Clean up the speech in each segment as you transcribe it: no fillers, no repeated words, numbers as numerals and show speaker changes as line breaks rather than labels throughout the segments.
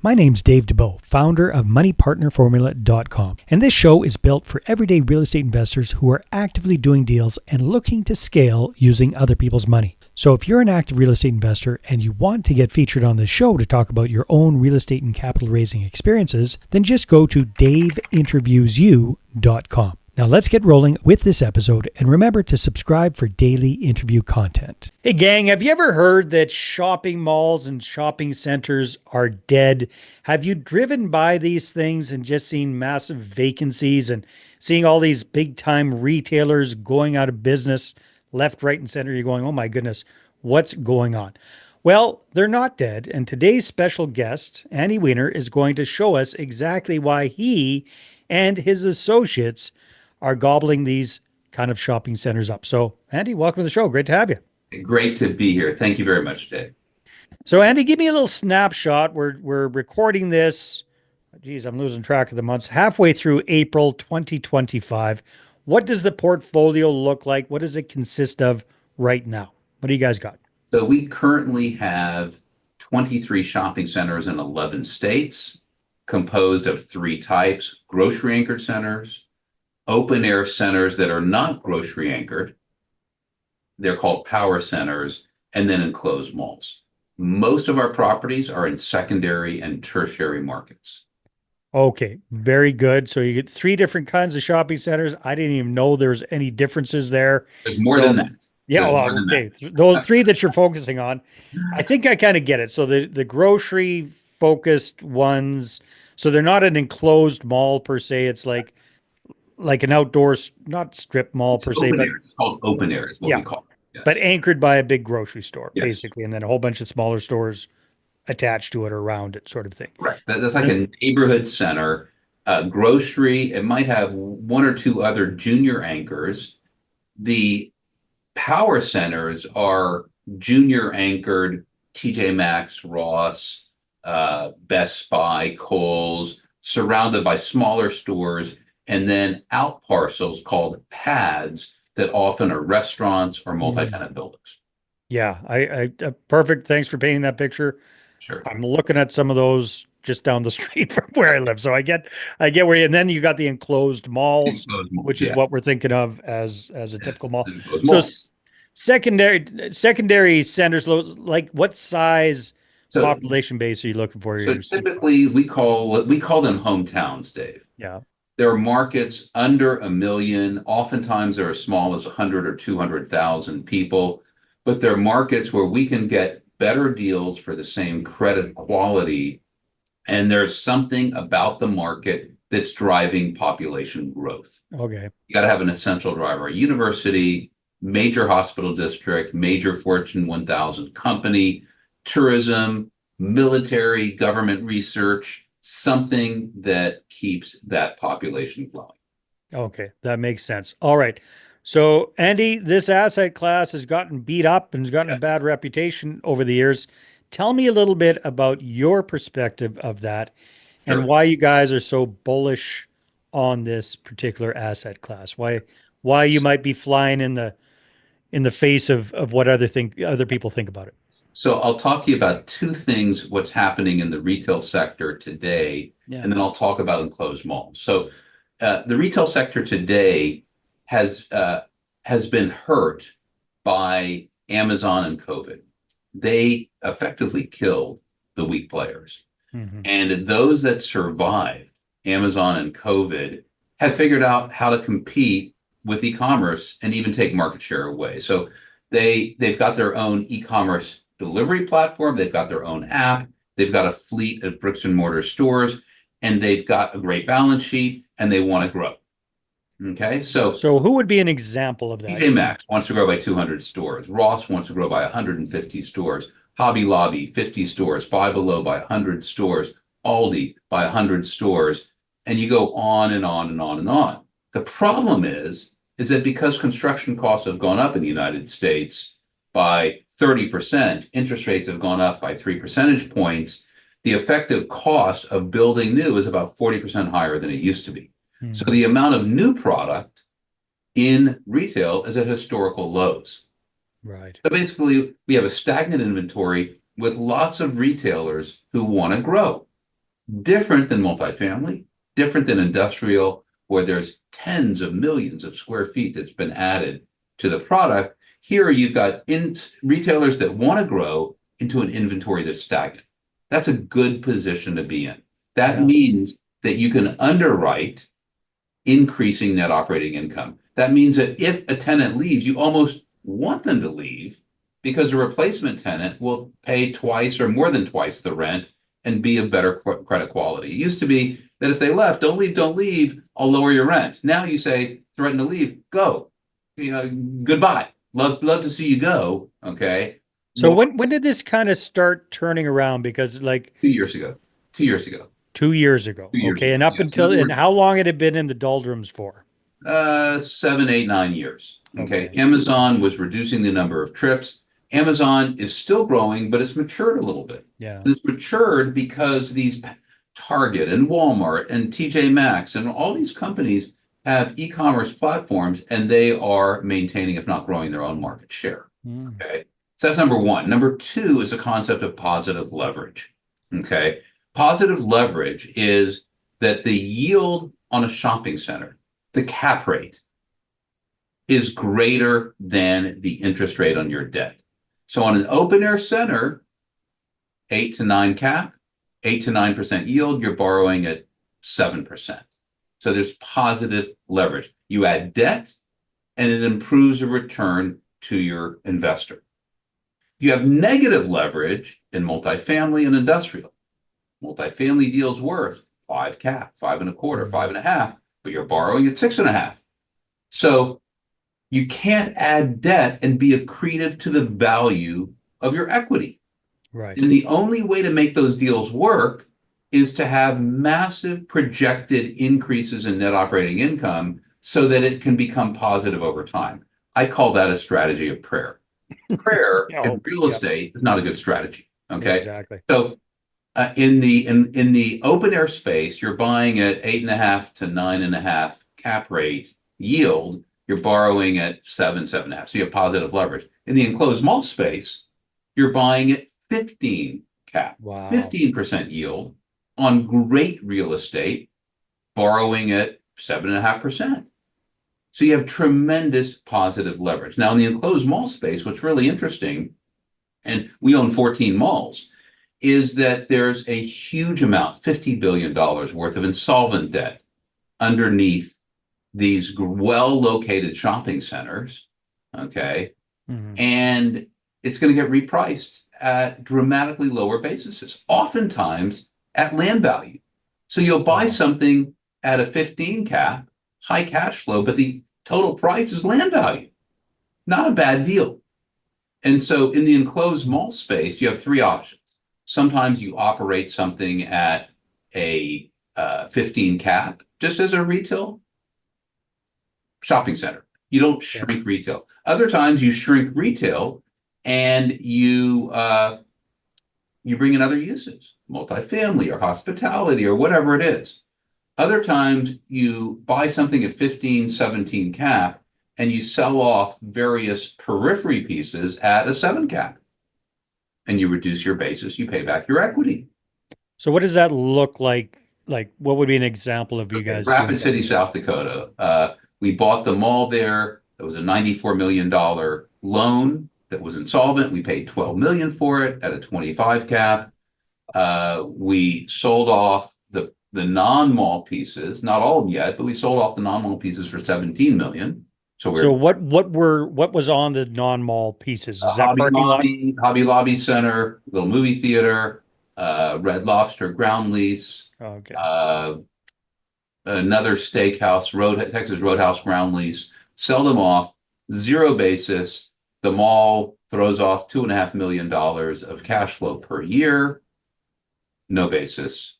My name's Dave DeBow, founder of MoneyPartnerFormula.com, and this show is built for everyday real estate investors who are actively doing deals and looking to scale using other people's money. So if you're an active real estate investor and you want to get featured on this show to talk about your own real estate and capital raising experiences, then just go to daveinterviewsyou.com. Now let's get rolling with this episode, and remember to subscribe for daily interview content. Hey gang, have you ever heard that shopping malls and shopping centers are dead? Have you driven by these things and just seen massive vacancies and seeing all these big time retailers going out of business left, right, and center? You're going, oh my goodness, what's going on? Well, they're not dead, and today's special guest, Andy Weiner, is going to show us exactly why he and his associates are gobbling these kind of shopping centers up. So, Andy, welcome to the show. Great to have you.
Great to be here. Thank you very much, Dave.
So, Andy, give me a little snapshot. We're recording this. Geez, I'm losing track of the months. Halfway through April 2025. What does the portfolio look like? What does it consist of right now? What do you guys got?
So we currently have 23 shopping centers in 11 states, composed of three types: grocery anchored centers, open air centers that are not grocery anchored. They're called power centers, and then enclosed malls. Most of our properties are in secondary and tertiary markets.
Okay, very good. So you get three different kinds of shopping centers. I didn't even know there was any differences there.
There's more than that.
Yeah, well, okay. Those three that you're focusing on, I think I kind of get it. So the grocery focused ones, so they're not an enclosed mall per se. It's like an outdoor, not strip mall per se, but
it's called open air is what we call it. Yes.
But anchored by a big grocery store,
Yes.
basically, and then a whole bunch of smaller stores attached to it or around it, sort of thing.
Right. That's like a neighborhood center. Grocery, it might have one or two other junior anchors. The power centers are junior anchored: TJ Maxx, Ross, Best Buy, Kohl's, surrounded by smaller stores, and then out parcels called pads that often are restaurants or multi-tenant buildings.
Yeah, I perfect. Thanks for painting that picture.
Sure.
I'm looking at some of those just down the street from where I live. So I get where you, and then you got the enclosed malls, which is what we're thinking of as a typical mall. So secondary centers, like what size population base are you looking for?
So typically we call them hometowns, Dave.
Yeah.
There are markets under 1 million. Oftentimes they're as small as 100 or 200,000 people, but they're markets where we can get better deals for the same credit quality. And there's something about the market that's driving population growth.
Okay.
You got to have an essential driver: a university, major hospital district, major Fortune 1000 company, tourism, military, government research, something that keeps that population growing.
Okay, that makes sense. All right. So, Andy, this asset class has gotten beat up and has gotten a bad reputation over the years. Tell me a little bit about your perspective of that and why you guys are so bullish on this particular asset class. Why you might be flying in the face of what other people think about it.
So I'll talk to you about two things: what's happening in the retail sector today, and then I'll talk about enclosed malls. So the retail sector today has been hurt by Amazon and COVID. They effectively killed the weak players. Mm-hmm. And those that survived Amazon and COVID have figured out how to compete with e-commerce and even take market share away. So they've got their own e-commerce delivery platform, they've got their own app, they've got a fleet of bricks and mortar stores, and they've got a great balance sheet, and they want to grow. Okay, so
who would be an example of that?
TJ Maxx wants to grow by 200 stores. Ross wants to grow by 150 stores. Hobby Lobby, 50 stores. Five Below by 100 stores. Aldi by 100 stores. And you go on and on and on and on. The problem is that because construction costs have gone up in the United States by 30%, interest rates have gone up by 3 percentage points, the effective cost of building new is about 40% higher than it used to be. Mm-hmm. So the amount of new product in retail is at historical lows.
Right.
So basically, we have a stagnant inventory with lots of retailers who want to grow. Different than multifamily, different than industrial, where there's tens of millions of square feet that's been added to the product. Here you've got retailers that want to grow into an inventory that's stagnant. That's a good position to be in. That
Yeah.
means that you can underwrite increasing net operating income. That means that if a tenant leaves, you almost want them to leave because a replacement tenant will pay twice or more than twice the rent and be of better credit quality. It used to be that if they left, don't leave, I'll lower your rent. Now you say, threaten to leave, go. Goodbye. Love to see you go. Okay.
So when did this kind of start turning around? Because like
2 years ago. 2 years ago.
2 years ago.
2 years
Okay.
ago.
And up
Yes. In
until,
other
and
words,
how long had it been in the doldrums for?
7, 8, 9 years. Okay.
Okay.
Amazon was reducing the number of trips. Amazon is still growing, but it's matured a little bit.
Yeah.
And it's matured because these Target and Walmart and TJ Maxx and all these companies have e-commerce platforms and they are maintaining, if not growing, their own market share.
Mm.
Okay. So that's number one. Number two is the concept of positive leverage. Okay. Positive leverage is that the yield on a shopping center, the cap rate, is greater than the interest rate on your debt. So on an open air center, 8 to 9 cap, 8 to 9% yield, you're borrowing at 7%. So there's positive leverage. You add debt and it improves the return to your investor. You have negative leverage in multifamily and industrial. Multifamily deals worth 5 cap, 5.25, 5.5, but you're borrowing at 6.5. So you can't add debt and be accretive to the value of your equity.
Right.
And the only way to make those deals work is to have massive projected increases in net operating income so that it can become positive over time. I call that a strategy of prayer. Prayer in real estate is not a good strategy. Okay.
Exactly.
So in the open air space, you're buying at 8.5 to 9.5 cap rate yield. You're borrowing at 7.5. So you have positive leverage. In the enclosed mall space, you're buying at 15 cap,
Wow.
15% yield on great real estate, borrowing at 7.5%. So you have tremendous positive leverage. Now in the enclosed mall space, what's really interesting, and we own 14 malls, is that there's a huge amount, $50 billion worth of insolvent debt underneath these well-located shopping centers. Okay.
Mm-hmm.
And it's going to get repriced at dramatically lower bases, oftentimes at land value. So you'll buy something at a 15 cap, high cash flow, but the total price is land value. Not a bad deal. And so in the enclosed mall space, you have three options. Sometimes you operate something at a 15 cap, just as a retail shopping center. You don't shrink retail. Other times you shrink retail and you bring in other uses, multifamily or hospitality or whatever it is. Other times you buy something at 15, 17 cap and you sell off various periphery pieces at a 7 cap. And you reduce your basis, you pay back your equity.
So what does that look like? Like, what would be an example of you guys doing
Rapid City, South Dakota. We bought the mall there. It was a $94 million loan that was insolvent. We paid $12 million for it at a 25 cap. We sold off the non-mall pieces, not all of them yet, but we sold off the non-mall pieces for $17 million.
So what was on the non-mall pieces? Is that parking lot?
Hobby Lobby Center, little movie theater, Red Lobster ground lease.
Okay.
Another steakhouse, Texas Roadhouse ground lease. Sell them off, zero basis. The mall throws off $2.5 million of cash flow per year, no basis.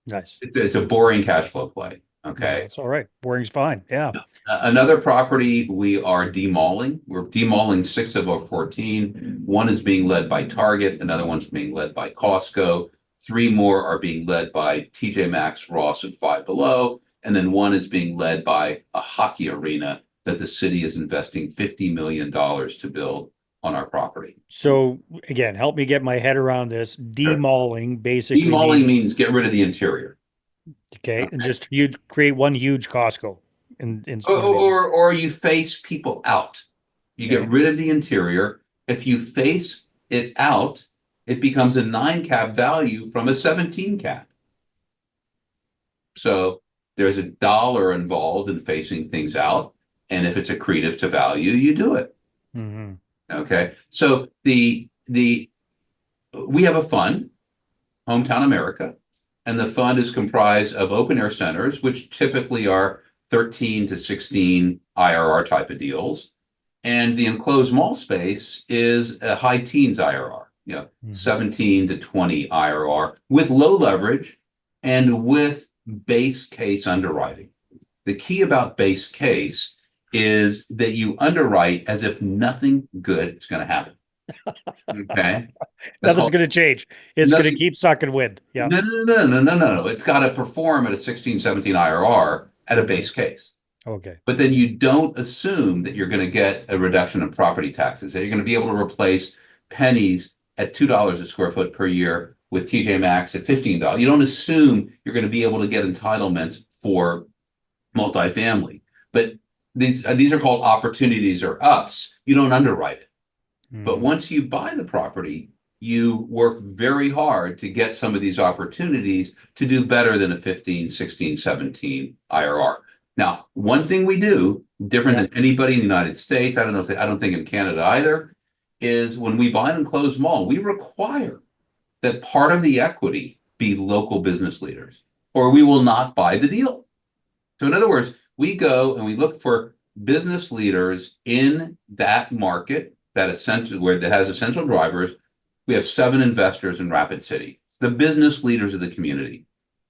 Nice.
It's a boring cash flow play. Okay.
That's all right. Boring's fine. Yeah.
Another property we are demauling. We're demauling 6 of our 14. One is being led by Target. Another one's being led by Costco. 3 more are being led by TJ Maxx, Ross, and Five Below. And then one is being led by a hockey arena that the city is investing $50 million to build on our property.
So again, help me get my head around this.
Sure.
Demauling basically
Demalling
means,
means get rid of the interior.
okay, and
Okay.
just you create one huge Costco in
Or,
one of these things.
or you face people out. You get
Okay.
rid of the interior. If you face it out, it becomes a 9 cap value from a 17 cap. So there's a dollar involved in facing things out. And if it's accretive to value, you do it.
Mm-hmm.
Okay. So the we have a fund, Hometown America, and the fund is comprised of open air centers, which typically are 13 to 16 IRR type of deals. And the enclosed mall space is a high teens IRR,
Mm-hmm.
17 to 20 IRR with low leverage and with base case underwriting. The key about base case is that you underwrite as if nothing good is going to happen. Okay. That's
Nothing's
called
going to change. It's going to
nothing.
keep sucking wind. Yeah.
No. It's got to perform at a 16, 17 IRR at a
Okay.
base case.
Okay.
But then you don't assume that you're going to get a reduction in property taxes, that you're going to be able to replace pennies at $2 a square foot per year with TJ Maxx at $15. You don't assume you're going to be able to get entitlements for multifamily. But these are called opportunities or ups. You don't underwrite it. But
Mm-hmm.
once you buy the property, you work very hard to get some of these opportunities to do better than a 15, 16, 17 IRR. Now, one thing we do different
Yeah.
than anybody in the United States, I don't think in Canada either, is when we buy an enclosed mall, we require that part of the equity be local business leaders, or we will not buy the deal. So in other words, we go and we look for business leaders in that market that has essential drivers. We have 7 investors in Rapid City, the business leaders of the community.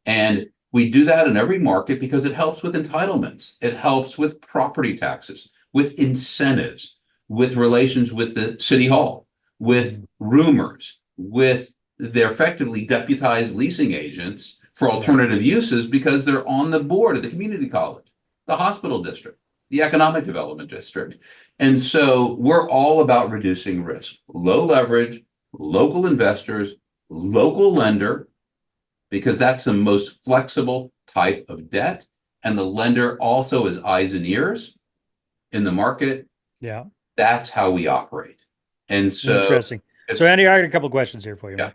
And we do that in every market because it helps with entitlements. It helps with property taxes, with incentives, with relations with the city hall, with roomers, with they're effectively deputized leasing agents for
Yeah.
alternative uses because they're on the board of the community college, the hospital district, the economic development district. And so we're all about reducing risk, low leverage, local investors, local lender, because that's the most flexible type of debt. And the lender also is eyes and ears in the market.
Yeah.
That's how we operate. And so
Interesting. So,
it's,
Andy, I got a couple of questions here for you,
yeah,
man.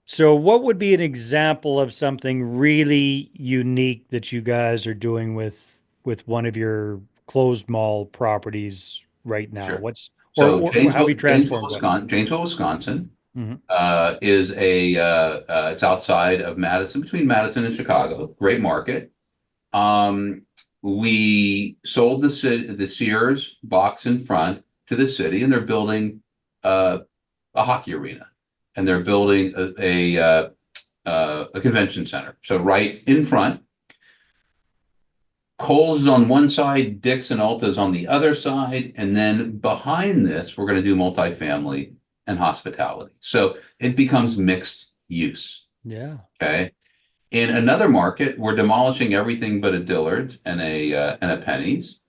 So, what would be an example of something really unique that you guys are doing with one of your closed mall properties right now?
sure.
What's
So
or how have you transformed what?
Janesville, Wisconsin
Hmm.
is it's outside of Madison, between Madison and Chicago. Great market. Um, we sold the Sears box in front to the city, and they're building a hockey arena, and they're building a convention center. So right in front, Kohl's is on one side, Dick's and Ulta's on the other side, and then behind this, we're going to do multifamily and hospitality. So it becomes mixed use.
Yeah.
Okay. In another market, we're demolishing everything but a Dillard's and a Penny's,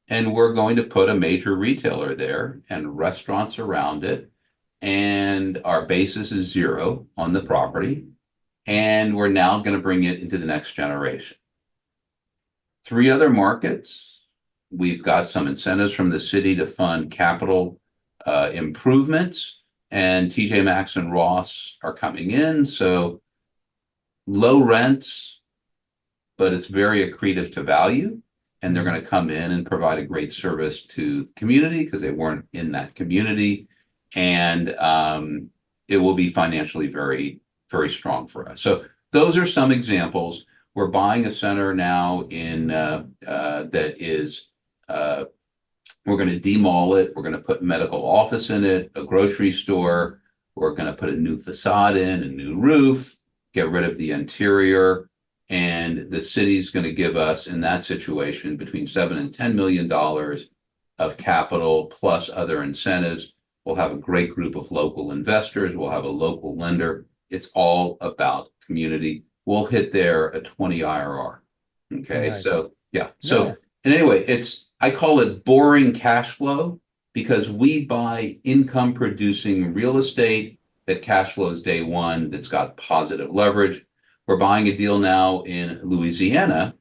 and we're going to put a major retailer there and restaurants around it. And our basis is 0 on the property, and we're now going to bring it into the next generation. 3 other markets, we've got some incentives from the city to fund capital improvements, and TJ Maxx and Ross are coming in. So low rents, but it's very accretive to value. And they're going to come in and provide a great service to the community because they weren't in that community. And it will be financially very, very strong for us. So those are some examples. We're buying a center now in that is we're going to demall it. We're going to put medical office in it, a grocery store. We're going to put a new facade in, a new roof, get rid of the interior. And the city's going to give us, in that situation, between $7 and $10 million of capital plus other incentives. We'll have a great group of local investors. We'll have a local lender. It's all about community. We'll hit there a 20 IRR. Okay,
Nice.
so yeah.
Yeah.
So and anyway, I call it boring cash flow because we buy income producing real estate that cash flows day one, that's got positive leverage. We're buying a deal now in Louisiana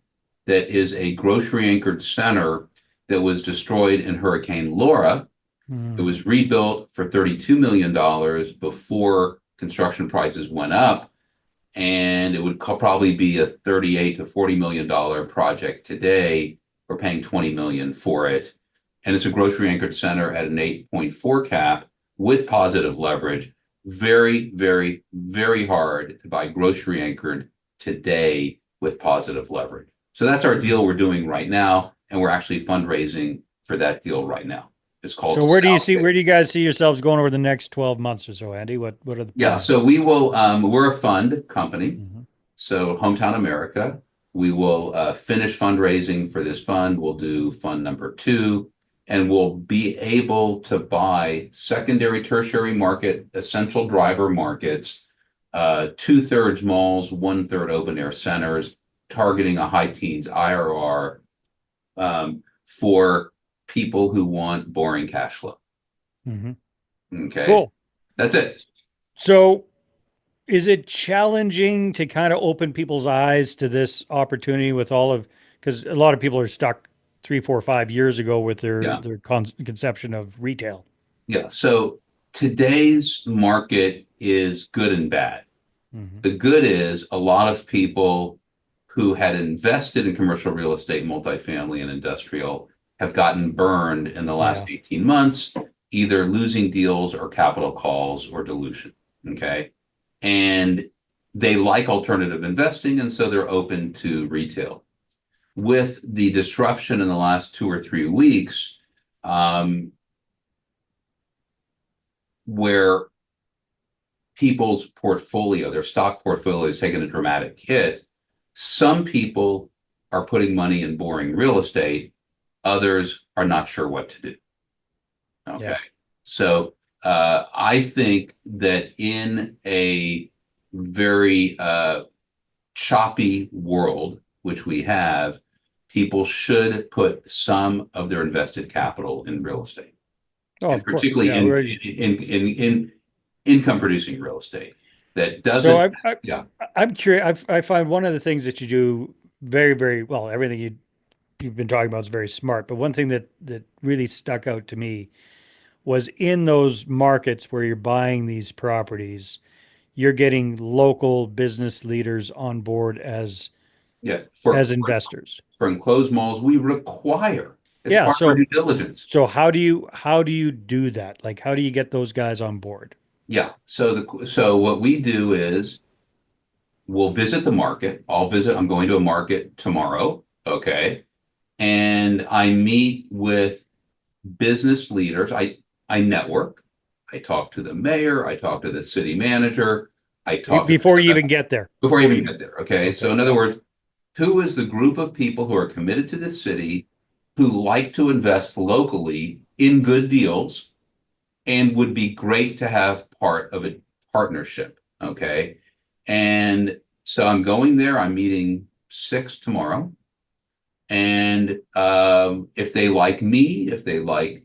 that is a grocery anchored center that was destroyed in Hurricane Laura. It was rebuilt for $32 million before construction prices went up. And it would probably be a $38 to $40 million project today. We're paying $20 million for it. And it's a grocery anchored center at an 8.4 cap with positive leverage. Very, very, very hard to buy grocery anchored today with positive leverage. So that's our deal we're doing right now. And we're actually fundraising for that deal right now. It's called.
So where do you guys see yourselves going over the next 12 months or so, Andy? What are the plans?
Yeah, so we will, we're a fund company. So Hometown America, we will finish fundraising for this fund. We'll do fund number 2, and we'll be able to buy secondary, tertiary market, essential driver markets, 2/3 malls, 1/3 open air centers, targeting a high teens IRR for people who want boring cash flow. Okay.
Cool.
That's it.
So is it challenging to kind of open people's eyes to this opportunity with all of, because a lot of people are stuck 3, 4, 5 years ago with their conception of retail.
Yeah. So today's market is good and bad. The good is a lot of people who had invested in commercial real estate, multifamily, and industrial have gotten burned in the last 18 months, either losing deals or capital calls or dilution. Okay. And they like alternative investing, and so they're open to retail. With the disruption in the last 2 or 3 weeks, where people's portfolio, their stock portfolio has taken a dramatic hit, some people are putting money in boring real estate. Others are not sure what to do. Okay. Yeah. So I think that in a very choppy world, which we have, people should put some of their invested capital in real estate. And particularly in income producing real estate that doesn't.
So I'm curious. I find one of the things that you do very, very well, everything you've been talking about is very smart. But one thing that really stuck out to me was in those markets where you're buying these properties, you're getting local business leaders on board as investors.
For enclosed malls, we require part of due diligence.
So how do you do that? Like, how do you get those guys on board?
Yeah. So what we do is we'll visit the market. I'm going to a market tomorrow. Okay. And I meet with business leaders. I network. I talk to the mayor. I talk to the city manager.
Before you even get there.
Before you even get there. Okay. So in other words, who is the group of people who are committed to the city, who like to invest locally in good deals and would be great to have part of a partnership? Okay. And so I'm going there. I'm meeting 6 tomorrow. And if they like me, if they like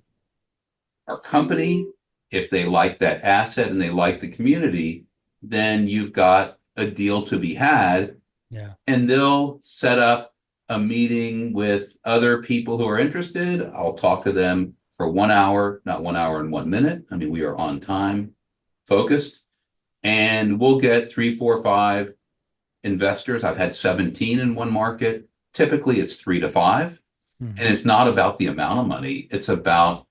our company, if they like that asset and they like the community, then you've got a deal to be had.
Yeah.
And they'll set up a meeting with other people who are interested. I'll talk to them for 1 hour, not 1 hour and 1 minute. I mean, we are on time, focused, and we'll get 3, 4, 5 investors. I've had 17 in one market. Typically it's 3 to 5. And it's not about the amount of money. It's about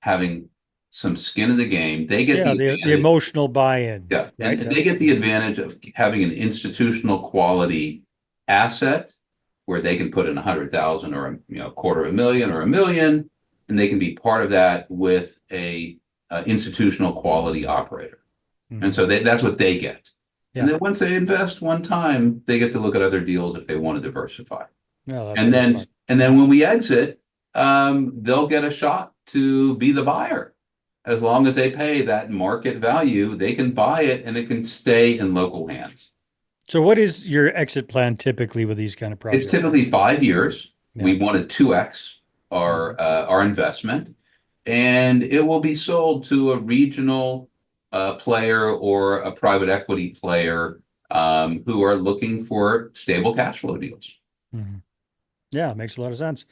having some skin in the game. They get
the emotional buy-in.
Yeah. Right? And they get the advantage of having an institutional quality asset where they can put in 100,000 or $250,000 or $1 million, and they can be part of that with a institutional quality operator. And so that's what they get. Yeah. And then once they invest one time, they get to look at other deals if they want to diversify. And then when we exit, they'll get a shot to be the buyer. As long as they pay that market value, they can buy it and it can stay in local hands.
So what is your exit plan typically with these kind of projects?
It's typically 5 years. Yeah. We want to 2x our investment. and it will be sold to a regional player or a private equity player who are looking for stable cash flow deals.
Mm-hmm. Yeah, it makes a lot of sense.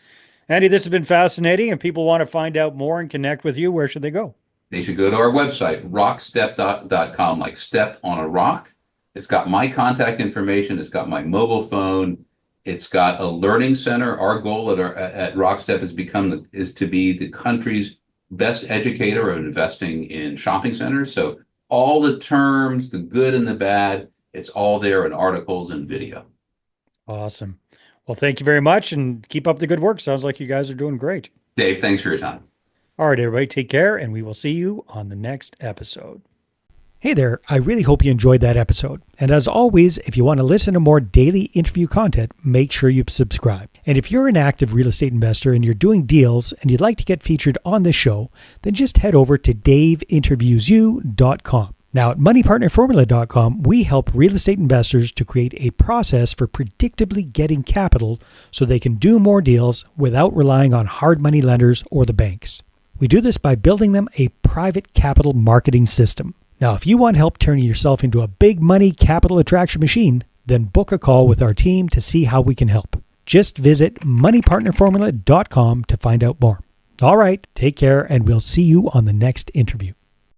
Andy, this has been fascinating. If people want to find out more and connect with you, where should they go?
They should go to our website, rockstep.com, like step on a rock. It's got my contact information. It's got my mobile phone. It's got a learning center. Our goal at Rockstep is to be the country's best educator of investing in shopping centers. So all the terms, the good and the bad, it's all there in articles and video.
Awesome. Well, thank you very much and keep up the good work. Sounds like you guys are doing great.
Dave, thanks for your time.
All right, everybody, take care, and we will see you on the next episode. Hey there, I really hope you enjoyed that episode. And as always, if you want to listen to more daily interview content, make sure you subscribe. And if you're an active real estate investor and you're doing deals and you'd like to get featured on this show, then just head over to daveinterviewyou.com. Now at moneypartnerformula.com, we help real estate investors to create a process for predictably getting capital so they can do more deals without relying on hard money lenders or the banks. We do this by building them a private capital marketing system. Now, if you want help turning yourself into a big money capital attraction machine, then book a call with our team to see how we can help. Just visit moneypartnerformula.com to find out more. All right, take care, and we'll see you on the next interview.